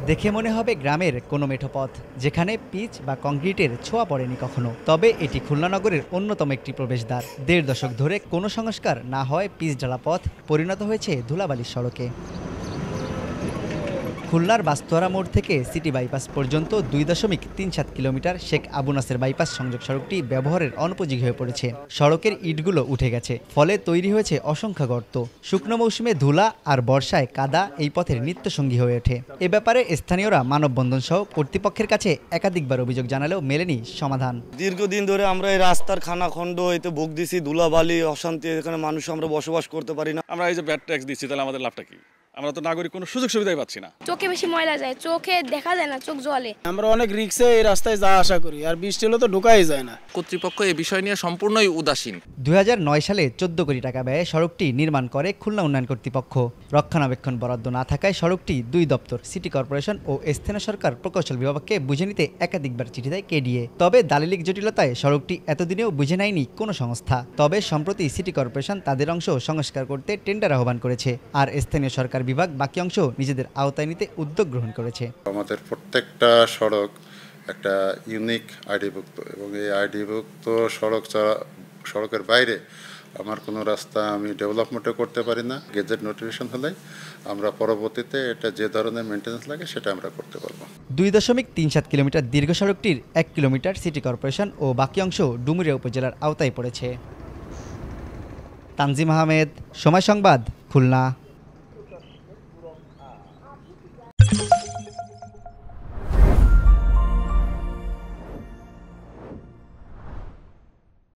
দেখে মনে হবে গ্রামের কোনো মেঠো পথ, যেখানে পিচ বা কংক্রিটের ছোঁয়া পড়েনি কখনো। তবে এটি খুলনা নগরের অন্যতম একটি প্রবেশদ্বার। ১.৫ দশক ধরে কোনো সংস্কার না হয় পিচ ঢালা পথ পরিণত হয়েছে ধুলাবালির সড়কে। খুলনার বাস্তোয়ারা মোড় থেকে সিটি বাইপাস পর্যন্ত ২.৩৭ কিলোমিটার শেখ আবু নাসের বাইপাস সংযোগ সড়কটি ব্যবহারের অনুপযোগী হয়ে পড়েছে। সড়কের ইটগুলো উঠে গেছে, ফলে তৈরি হয়েছে অসংখ্য গর্ত। শুকনো মৌসুমে ধুলা আর বর্ষায় কাদা এই পথের নিত্যসঙ্গী হয়ে ওঠে। এ ব্যাপারে স্থানীয়রা মানববন্ধন সহ কর্তৃপক্ষের কাছে একাধিকবার অভিযোগ জানালেও মেলেনি সমাধান। দীর্ঘদিন ধরে আমরা এই রাস্তার খানাখন্দ এতে ভোগ দিছি, ধুলাবালি অশান্তি, এখানে মানুষ আমরা বসবাস করতে পারি না। আমরা এই যে ব্যাড ট্যাক্স দিচ্ছি, তাহলে আমাদের লাভটা কি? আমরা তো নাগরিক কোনো সুযোগ সুবিধাই পাচ্ছি না। চোখে বেশি ময়লা যায়, চোখে দেখা যায় না, চোখ জ্বলে। আমরা অনেক রিক্সে এই রাস্তায় যাওয়া আসা করি, আর বৃষ্টি হলে তো ঢোকাই যায় না। কর্তৃপক্ষ এই বিষয় নিয়ে সম্পূর্ণই উদাসীন। ২০০৯ সালে ১৪ কোটি টাকা ব্যয়ে সড়কটি নির্মাণ করে খুলনা উন্নয়ন কর্তৃপক্ষ। রক্ষণাবেক্ষণ বরাদ্দ না থাকায় সড়কটি ২ দপ্তর, সিটি কর্পোরেশন ও স্থানীয় সরকার প্রকৌশল বিভাগকে বুঝে নিতে একাধিকবার চিঠি দেয় কেডিএ। তবে দালিলিক জটিলতায় সড়কটি এতদিনেও বুঝে নেয়নি কোনো সংস্থা। তবে সম্প্রতি সিটি কর্পোরেশন তাদের অংশ সংস্কার করতে টেন্ডার আহ্বান করেছে, আর স্থানীয় সরকার বিভাগ বাকি অংশ নিজেদের আওতায় নিতে উদ্যোগ গ্রহণ করেছে। আমাদের প্রত্যেকটা সড়ক একটা ইউনিক আইডিভুক্ত, এবং এই আইডিভুক্ত সড়কের বাইরে আমার কোনো রাস্তা আমি ডেভেলপমেন্টও করতে পারি না। গেজেট নোটিফিকেশন হলে আমরা পরবর্তীতে এটা যে ধরনের মেনটেন্যান্স লাগে সেটা আমরা করতে পারবো। ২.৩৭ কিলোমিটার দীর্ঘ সড়কটির ১ কিলোমিটার সিটি কর্পোরেশন ও বাকি অংশ ডুমুরিয়া উপজেলার আওতায় পড়েছে। তানজিম আহমেদ, সময় সংবাদ, খুলনা।